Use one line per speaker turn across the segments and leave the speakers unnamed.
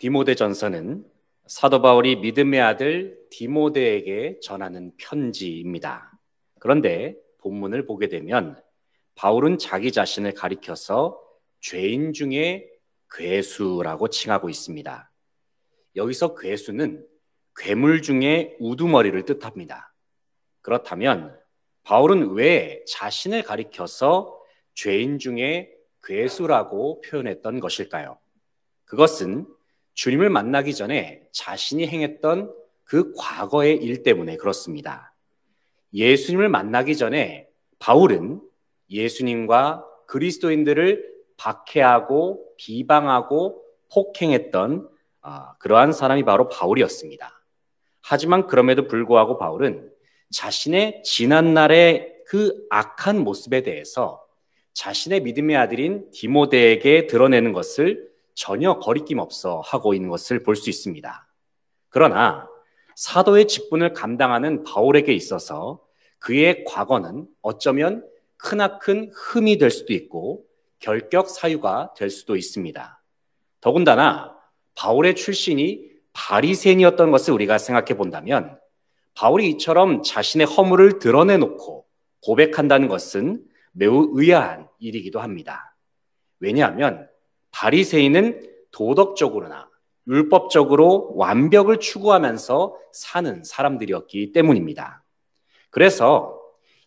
디모데전서는 사도 바울이 믿음의 아들 디모데에게 전하는 편지입니다. 그런데 본문을 보게 되면 바울은 자기 자신을 가리켜서 죄인 중에 괴수라고 칭하고 있습니다. 여기서 괴수는 괴물 중에 우두머리를 뜻합니다. 그렇다면 바울은 왜 자신을 가리켜서 죄인 중에 괴수라고 표현했던 것일까요? 그것은 주님을 만나기 전에 자신이 행했던 그 과거의 일 때문에 그렇습니다. 예수님을 만나기 전에 바울은 예수님과 그리스도인들을 박해하고 비방하고 폭행했던 그러한 사람이 바로 바울이었습니다. 하지만 그럼에도 불구하고 바울은 자신의 지난날의 그 악한 모습에 대해서 자신의 믿음의 아들인 디모데에게 드러내는 것을 전혀 거리낌 없어 하고 있는 것을 볼 수 있습니다. 그러나 사도의 직분을 감당하는 바울에게 있어서 그의 과거는 어쩌면 크나큰 흠이 될 수도 있고 결격 사유가 될 수도 있습니다. 더군다나 바울의 출신이 바리새인이었던 것을 우리가 생각해 본다면 바울이 이처럼 자신의 허물을 드러내놓고 고백한다는 것은 매우 의아한 일이기도 합니다. 왜냐하면 바리새인은 도덕적으로나 율법적으로 완벽을 추구하면서 사는 사람들이었기 때문입니다. 그래서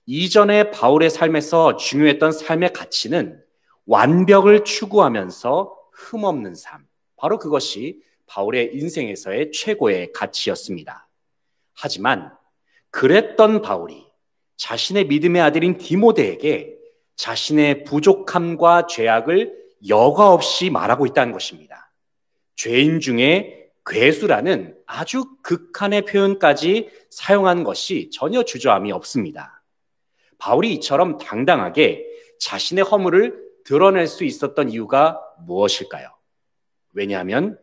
이전에 바울의 삶에서 중요했던 삶의 가치는 완벽을 추구하면서 흠없는 삶, 바로 그것이 바울의 인생에서의 최고의 가치였습니다. 하지만 그랬던 바울이 자신의 믿음의 아들인 디모데에게 자신의 부족함과 죄악을 여과 없이 말하고 있다는 것입니다. 죄인 중에 괴수라는 아주 극한의 표현까지 사용한 것이 전혀 주저함이 없습니다. 바울이 이처럼 당당하게 자신의 허물을 드러낼 수 있었던 이유가 무엇일까요? 왜냐하면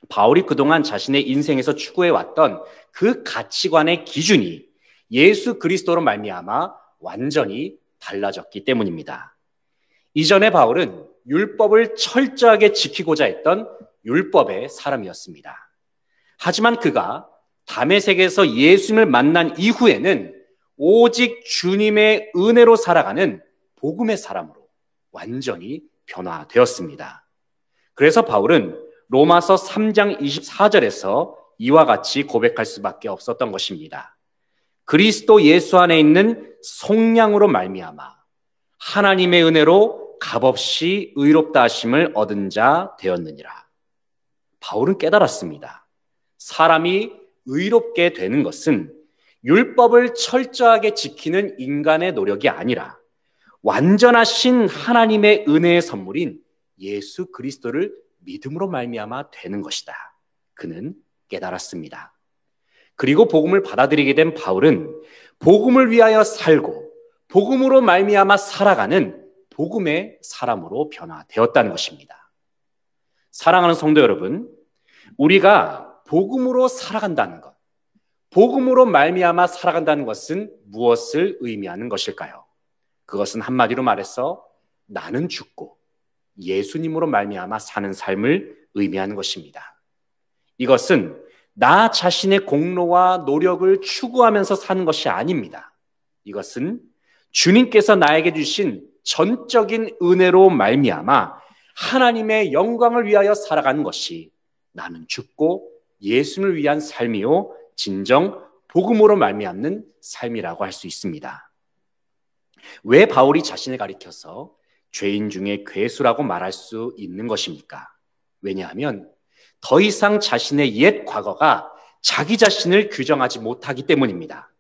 바울이 그동안 자신의 인생에서 추구해왔던 그 가치관의 기준이 예수 그리스도로 말미암아 완전히 달라졌기 때문입니다. 이전에 바울은 율법을 철저하게 지키고자 했던 율법의 사람이었습니다. 하지만 그가 다메섹에서 예수님을 만난 이후에는 오직 주님의 은혜로 살아가는 복음의 사람으로 완전히 변화되었습니다. 그래서 바울은 로마서 3장 24절에서 이와 같이 고백할 수밖에 없었던 것입니다. 그리스도 예수 안에 있는 속량으로 말미암아 하나님의 은혜로 값없이 의롭다 하심을 얻은 자 되었느니라. 바울은 깨달았습니다. 사람이 의롭게 되는 것은 율법을 철저하게 지키는 인간의 노력이 아니라 완전하신 하나님의 은혜의 선물인 예수 그리스도를 믿음으로 말미암아 되는 것이다. 그는 깨달았습니다. 그리고 복음을 받아들이게 된 바울은 복음을 위하여 살고 복음으로 말미암아 살아가는 복음의 사람으로 변화되었다는 것입니다. 사랑하는 성도 여러분, 우리가 복음으로 살아간다는 것, 복음으로 말미암아 살아간다는 것은 무엇을 의미하는 것일까요? 그것은 한마디로 말해서 나는 죽고 예수님으로 말미암아 사는 삶을 의미하는 것입니다. 이것은 나 자신의 공로와 노력을 추구하면서 사는 것이 아닙니다. 이것은 주님께서 나에게 주신 전적인 은혜로 말미암아 하나님의 영광을 위하여 살아가는 것이 나는 죽고 예수님을 위한 삶이요 진정 복음으로 말미암는 삶이라고 할 수 있습니다. 왜 바울이 자신을 가리켜서 죄인 중에 괴수라고 말할 수 있는 것입니까? 왜냐하면 더 이상 자신의 옛 과거가 자기 자신을 규정하지 못하기 때문입니다.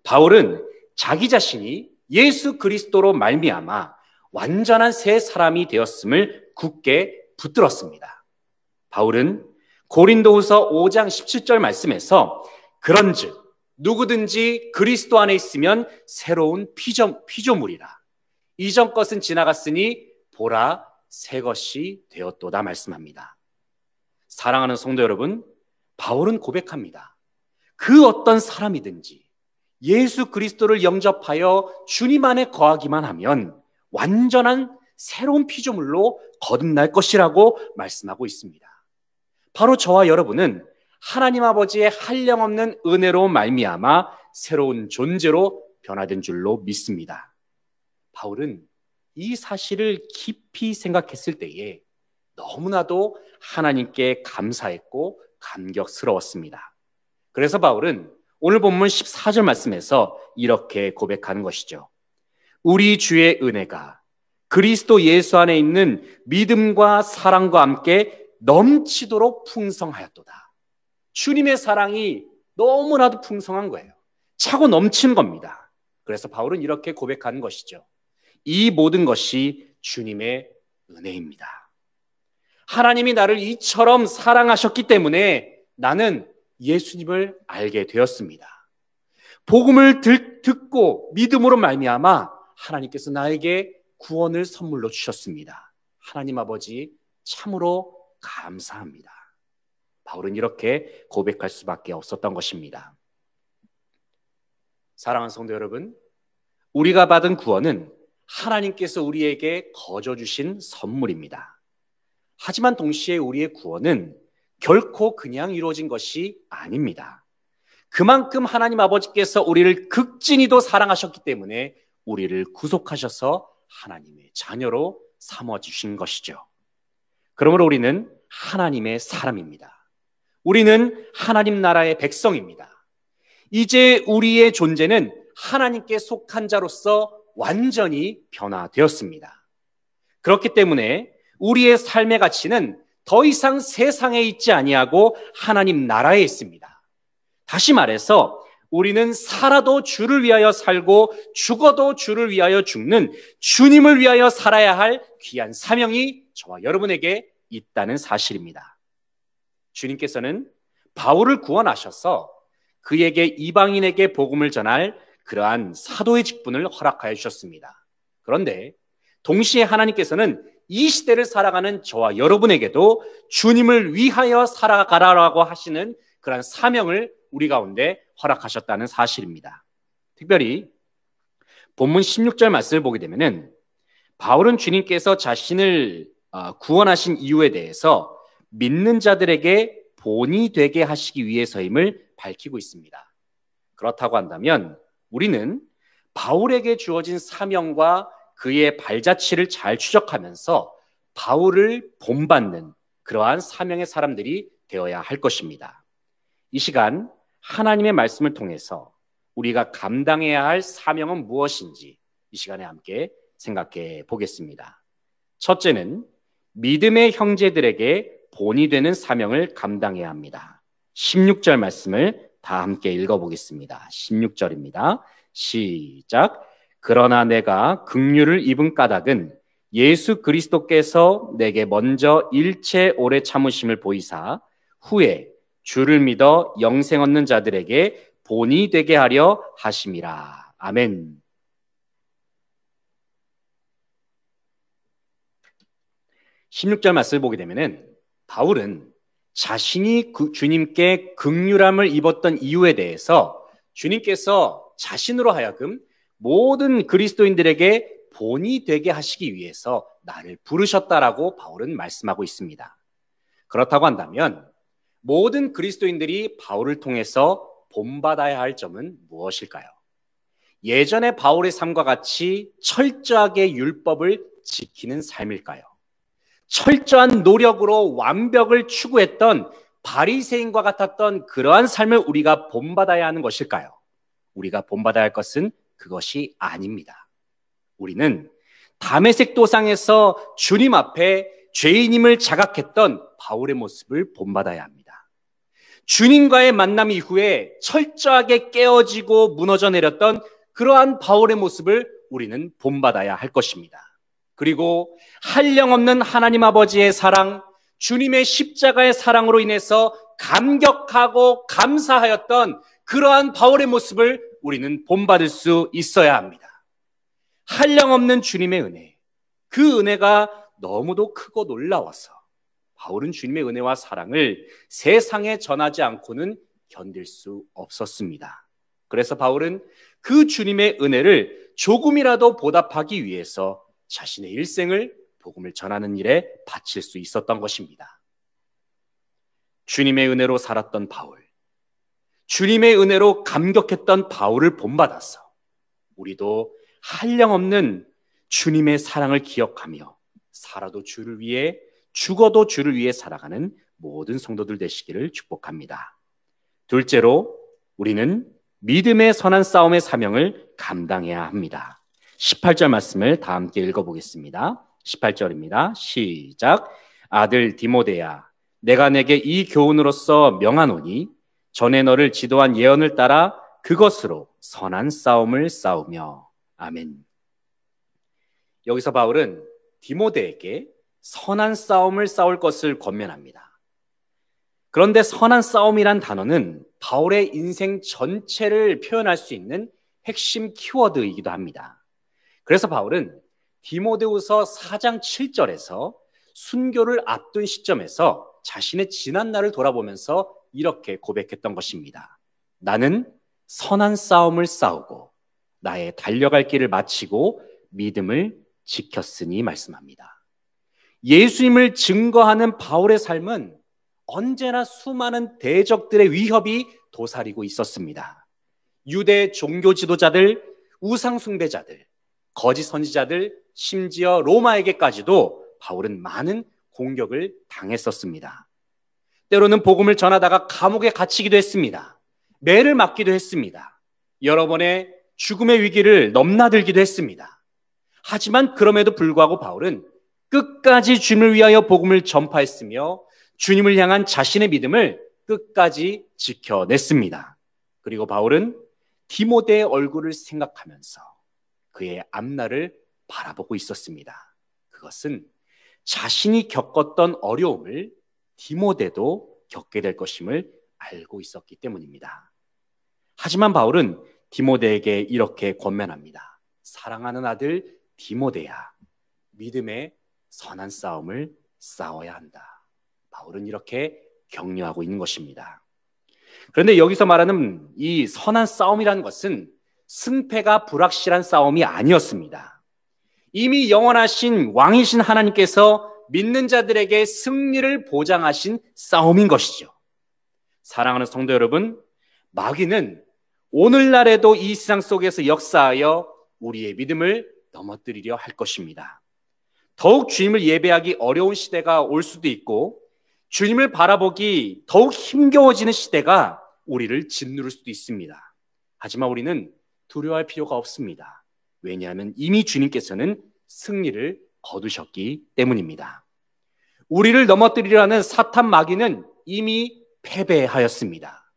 바울은 자기 자신이 예수 그리스도로 말미암아 완전한 새 사람이 되었음을 굳게 붙들었습니다. 바울은 고린도후서 5장 17절 말씀에서 그런즉 누구든지 그리스도 안에 있으면 새로운 피조물이라. 이전 것은 지나갔으니 보라 새 것이 되었도다 말씀합니다. 사랑하는 성도 여러분, 바울은 고백합니다. 그 어떤 사람이든지 예수 그리스도를 영접하여 주님 안에 거하기만 하면 완전한 새로운 피조물로 거듭날 것이라고 말씀하고 있습니다. 바로 저와 여러분은 하나님 아버지의 한량없는 은혜로 말미암아 새로운 존재로 변화된 줄로 믿습니다. 바울은 이 사실을 깊이 생각했을 때에 너무나도 하나님께 감사했고 감격스러웠습니다. 그래서 바울은 오늘 본문 14절 말씀에서 이렇게 고백하는 것이죠. 우리 주의 은혜가 그리스도 예수 안에 있는 믿음과 사랑과 함께 넘치도록 풍성하였도다. 주님의 사랑이 너무나도 풍성한 거예요. 차고 넘치는 겁니다. 그래서 바울은 이렇게 고백하는 것이죠. 이 모든 것이 주님의 은혜입니다. 하나님이 나를 이처럼 사랑하셨기 때문에 나는 예수님을 알게 되었습니다. 복음을 듣고 믿음으로 말미암아 하나님께서 나에게 구원을 선물로 주셨습니다. 하나님 아버지 참으로 감사합니다. 바울은 이렇게 고백할 수밖에 없었던 것입니다. 사랑하는 성도 여러분, 우리가 받은 구원은 하나님께서 우리에게 거저 주신 선물입니다. 하지만 동시에 우리의 구원은 결코 그냥 이루어진 것이 아닙니다. 그만큼 하나님 아버지께서 우리를 극진히도 사랑하셨기 때문에 우리를 구속하셔서 하나님의 자녀로 삼아주신 것이죠. 그러므로 우리는 하나님의 사람입니다. 우리는 하나님 나라의 백성입니다. 이제 우리의 존재는 하나님께 속한 자로서 완전히 변화되었습니다. 그렇기 때문에 우리의 삶의 가치는 더 이상 세상에 있지 아니하고 하나님 나라에 있습니다. 다시 말해서 우리는 살아도 주를 위하여 살고 죽어도 주를 위하여 죽는 주님을 위하여 살아야 할 귀한 사명이 저와 여러분에게 있다는 사실입니다. 주님께서는 바울을 구원하셔서 그에게 이방인에게 복음을 전할 그러한 사도의 직분을 허락하여 주셨습니다. 그런데 동시에 하나님께서는 이 시대를 살아가는 저와 여러분에게도 주님을 위하여 살아가라고 하시는 그러한 사명을 우리 가운데 허락하셨다는 사실입니다. 특별히 본문 16절 말씀을 보게 되면은 바울은 주님께서 자신을 구원하신 이유에 대해서 믿는 자들에게 본이 되게 하시기 위해서임을 밝히고 있습니다. 그렇다고 한다면 우리는 바울에게 주어진 사명과 그의 발자취를 잘 추적하면서 바울을 본받는 그러한 사명의 사람들이 되어야 할 것입니다. 이 시간 하나님의 말씀을 통해서 우리가 감당해야 할 사명은 무엇인지 이 시간에 함께 생각해 보겠습니다. 첫째는 믿음의 형제들에게 본이 되는 사명을 감당해야 합니다. 16절 말씀을 다 함께 읽어보겠습니다. 16절입니다. 시작. 그러나 내가 긍휼을 입은 까닭은 예수 그리스도께서 내게 먼저 일체 오래 참으심을 보이사 후에 주를 믿어 영생 얻는 자들에게 본이 되게 하려 하심이라. 아멘. (16절) 말씀을 보게 되면은 바울은 자신이 주님께 긍휼함을 입었던 이유에 대해서 주님께서 자신으로 하여금 모든 그리스도인들에게 본이 되게 하시기 위해서 나를 부르셨다라고 바울은 말씀하고 있습니다. 그렇다고 한다면 모든 그리스도인들이 바울을 통해서 본받아야 할 점은 무엇일까요? 예전에 바울의 삶과 같이 철저하게 율법을 지키는 삶일까요? 철저한 노력으로 완벽을 추구했던 바리새인과 같았던 그러한 삶을 우리가 본받아야 하는 것일까요? 우리가 본받아야 할 것은 그것이 아닙니다. 우리는 다메섹 도상에서 주님 앞에 죄인임을 자각했던 바울의 모습을 본받아야 합니다. 주님과의 만남 이후에 철저하게 깨어지고 무너져 내렸던 그러한 바울의 모습을 우리는 본받아야 할 것입니다. 그리고 한량없는 하나님 아버지의 사랑, 주님의 십자가의 사랑으로 인해서 감격하고 감사하였던 그러한 바울의 모습을 우리는 본받을 수 있어야 합니다. 한량없는 주님의 은혜, 그 은혜가 너무도 크고 놀라워서 바울은 주님의 은혜와 사랑을 세상에 전하지 않고는 견딜 수 없었습니다. 그래서 바울은 그 주님의 은혜를 조금이라도 보답하기 위해서 자신의 일생을 복음을 전하는 일에 바칠 수 있었던 것입니다. 주님의 은혜로 살았던 바울, 주님의 은혜로 감격했던 바울을 본받아서 우리도 한량없는 주님의 사랑을 기억하며 살아도 주를 위해, 죽어도 주를 위해 살아가는 모든 성도들 되시기를 축복합니다. 둘째로, 우리는 믿음의 선한 싸움의 사명을 감당해야 합니다. 18절 말씀을 다 함께 읽어보겠습니다. 18절입니다. 시작. 아들 디모데야, 내가 내게 이 교훈으로서 명하노니 전에 너를 지도한 예언을 따라 그것으로 선한 싸움을 싸우며. 아멘. 여기서 바울은 디모데에게 선한 싸움을 싸울 것을 권면합니다. 그런데 선한 싸움이란 단어는 바울의 인생 전체를 표현할 수 있는 핵심 키워드이기도 합니다. 그래서 바울은 디모데후서 4장 7절에서 순교를 앞둔 시점에서 자신의 지난 날을 돌아보면서 이렇게 고백했던 것입니다. 나는 선한 싸움을 싸우고 나의 달려갈 길을 마치고 믿음을 지켰으니 말씀합니다. 예수님을 증거하는 바울의 삶은 언제나 수많은 대적들의 위협이 도사리고 있었습니다. 유대 종교 지도자들, 우상 숭배자들, 거짓 선지자들, 심지어 로마에게까지도 바울은 많은 공격을 당했었습니다. 때로는 복음을 전하다가 감옥에 갇히기도 했습니다. 매를 맞기도 했습니다. 여러 번의 죽음의 위기를 넘나들기도 했습니다. 하지만 그럼에도 불구하고 바울은 끝까지 주님을 위하여 복음을 전파했으며 주님을 향한 자신의 믿음을 끝까지 지켜냈습니다. 그리고 바울은 디모데의 얼굴을 생각하면서 그의 앞날을 바라보고 있었습니다. 그것은 자신이 겪었던 어려움을 디모데도 겪게 될 것임을 알고 있었기 때문입니다. 하지만 바울은 디모데에게 이렇게 권면합니다. 사랑하는 아들 디모데야, 믿음의 선한 싸움을 싸워야 한다. 바울은 이렇게 격려하고 있는 것입니다. 그런데 여기서 말하는 이 선한 싸움이라는 것은 승패가 불확실한 싸움이 아니었습니다. 이미 영원하신 왕이신 하나님께서 믿는 자들에게 승리를 보장하신 싸움인 것이죠. 사랑하는 성도 여러분, 마귀는 오늘날에도 이 세상 속에서 역사하여 우리의 믿음을 넘어뜨리려 할 것입니다. 더욱 주님을 예배하기 어려운 시대가 올 수도 있고 주님을 바라보기 더욱 힘겨워지는 시대가 우리를 짓누를 수도 있습니다. 하지만 우리는 두려워할 필요가 없습니다. 왜냐하면 이미 주님께서는 승리를 거두셨기 때문입니다. 우리를 넘어뜨리려 하는 사탄 마귀는 이미 패배하였습니다.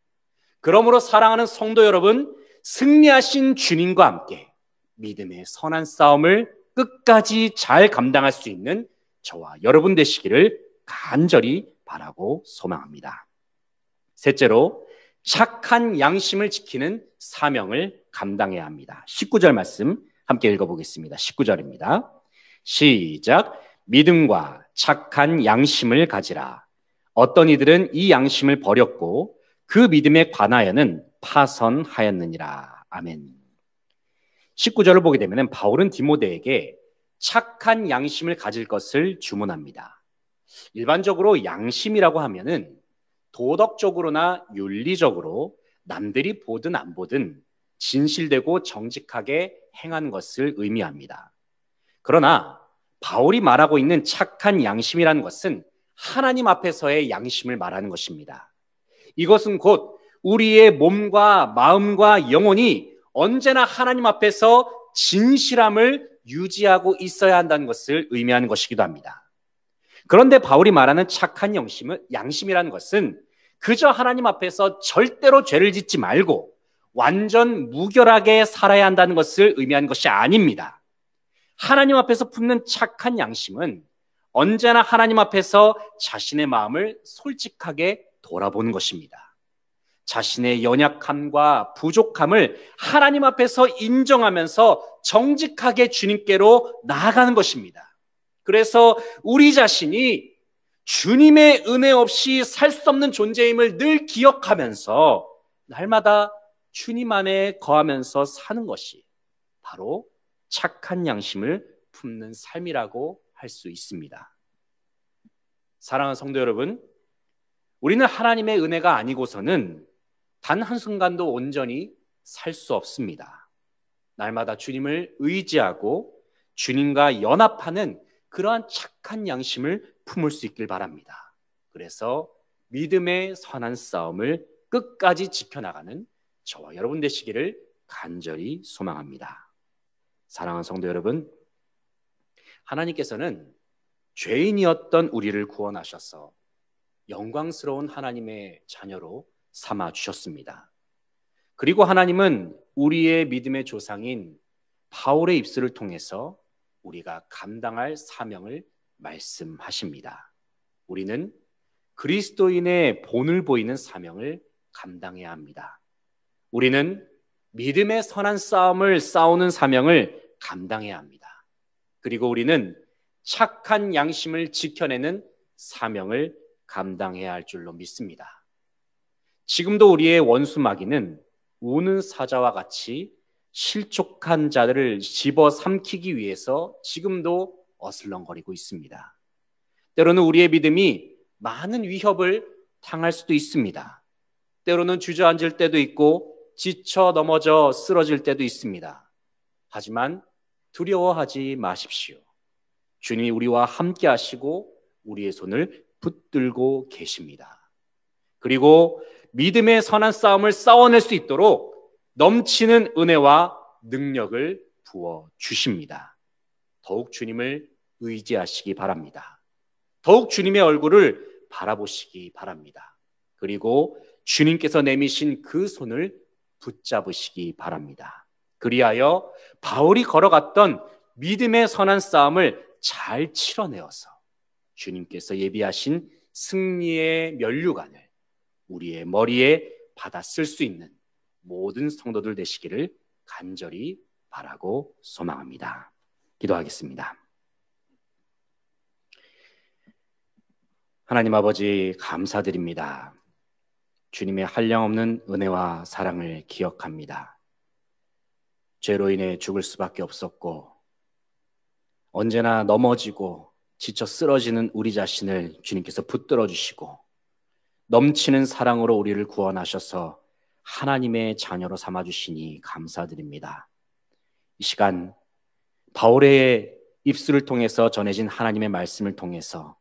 그러므로 사랑하는 성도 여러분, 승리하신 주님과 함께 믿음의 선한 싸움을 끝까지 잘 감당할 수 있는 저와 여러분 되시기를 간절히 바라고 소망합니다. 셋째로, 착한 양심을 지키는 사명을 감당해야 합니다. 19절 말씀 함께 읽어보겠습니다. 19절입니다. 시작. 믿음과 착한 양심을 가지라. 어떤 이들은 이 양심을 버렸고 그 믿음에 관하여는 파선하였느니라. 아멘. 19절을 보게 되면 바울은 디모데에게 착한 양심을 가질 것을 주문합니다. 일반적으로 양심이라고 하면은 도덕적으로나 윤리적으로 남들이 보든 안 보든 진실되고 정직하게 행한 것을 의미합니다. 그러나 바울이 말하고 있는 착한 양심이라는 것은 하나님 앞에서의 양심을 말하는 것입니다. 이것은 곧 우리의 몸과 마음과 영혼이 언제나 하나님 앞에서 진실함을 유지하고 있어야 한다는 것을 의미하는 것이기도 합니다. 그런데 바울이 말하는 착한 양심이라는 것은 그저 하나님 앞에서 절대로 죄를 짓지 말고 완전 무결하게 살아야 한다는 것을 의미하는 것이 아닙니다. 하나님 앞에서 품는 착한 양심은 언제나 하나님 앞에서 자신의 마음을 솔직하게 돌아보는 것입니다. 자신의 연약함과 부족함을 하나님 앞에서 인정하면서 정직하게 주님께로 나아가는 것입니다. 그래서 우리 자신이 주님의 은혜 없이 살 수 없는 존재임을 늘 기억하면서 날마다 주님 안에 거하면서 사는 것이 바로 착한 양심을 품는 삶이라고 할 수 있습니다. 사랑하는 성도 여러분, 우리는 하나님의 은혜가 아니고서는 단 한순간도 온전히 살 수 없습니다. 날마다 주님을 의지하고 주님과 연합하는 그러한 착한 양심을 품을 수 있길 바랍니다. 그래서 믿음의 선한 싸움을 끝까지 지켜나가는 저와 여러분 되시기를 간절히 소망합니다. 사랑하는 성도 여러분, 하나님께서는 죄인이었던 우리를 구원하셔서 영광스러운 하나님의 자녀로 삼아 주셨습니다. 그리고 하나님은 우리의 믿음의 조상인 바울의 입술을 통해서 우리가 감당할 사명을 말씀하십니다. 우리는 그리스도인의 본을 보이는 사명을 감당해야 합니다. 우리는 믿음의 선한 싸움을 싸우는 사명을 감당해야 합니다. 그리고 우리는 착한 양심을 지켜내는 사명을 감당해야 할 줄로 믿습니다. 지금도 우리의 원수 마귀는 우는 사자와 같이 실족한 자들을 집어삼키기 위해서 지금도 어슬렁거리고 있습니다. 때로는 우리의 믿음이 많은 위협을 당할 수도 있습니다. 때로는 주저앉을 때도 있고 지쳐 넘어져 쓰러질 때도 있습니다. 하지만 두려워하지 마십시오. 주님이 우리와 함께 하시고 우리의 손을 붙들고 계십니다. 그리고 믿음의 선한 싸움을 싸워낼 수 있도록 넘치는 은혜와 능력을 부어주십니다. 더욱 주님을 의지하시기 바랍니다. 더욱 주님의 얼굴을 바라보시기 바랍니다. 그리고 주님께서 내미신 그 손을 붙잡으시기 바랍니다. 그리하여 바울이 걸어갔던 믿음의 선한 싸움을 잘 치러내어서 주님께서 예비하신 승리의 면류관을 우리의 머리에 받아 쓸 수 있는 모든 성도들 되시기를 간절히 바라고 소망합니다. 기도하겠습니다. 하나님 아버지, 감사드립니다. 주님의 한량없는 은혜와 사랑을 기억합니다. 죄로 인해 죽을 수밖에 없었고 언제나 넘어지고 지쳐 쓰러지는 우리 자신을 주님께서 붙들어 주시고 넘치는 사랑으로 우리를 구원하셔서 하나님의 자녀로 삼아주시니 감사드립니다. 이 시간 바울의 입술을 통해서 전해진 하나님의 말씀을 통해서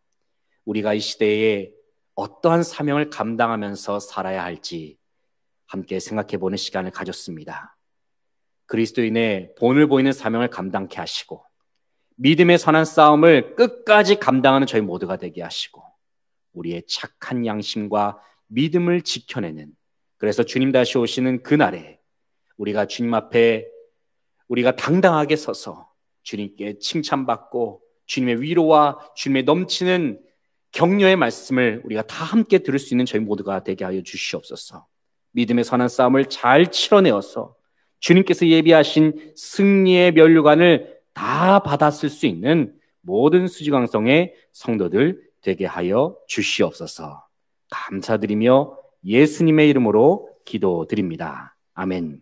우리가 이 시대에 어떠한 사명을 감당하면서 살아야 할지 함께 생각해보는 시간을 가졌습니다. 그리스도인의 본을 보이는 사명을 감당케 하시고 믿음의 선한 싸움을 끝까지 감당하는 저희 모두가 되게 하시고 우리의 착한 양심과 믿음을 지켜내는, 그래서 주님 다시 오시는 그날에 우리가 주님 앞에 우리가 당당하게 서서 주님께 칭찬받고 주님의 위로와 주님의 넘치는 격려의 말씀을 우리가 다 함께 들을 수 있는 저희 모두가 되게 하여 주시옵소서. 믿음의 선한 싸움을 잘 치러내어서 주님께서 예비하신 승리의 면류관을 다 받았을 수 있는 모든 수지강성의 성도들 되게 하여 주시옵소서. 감사드리며 예수님의 이름으로 기도드립니다. 아멘.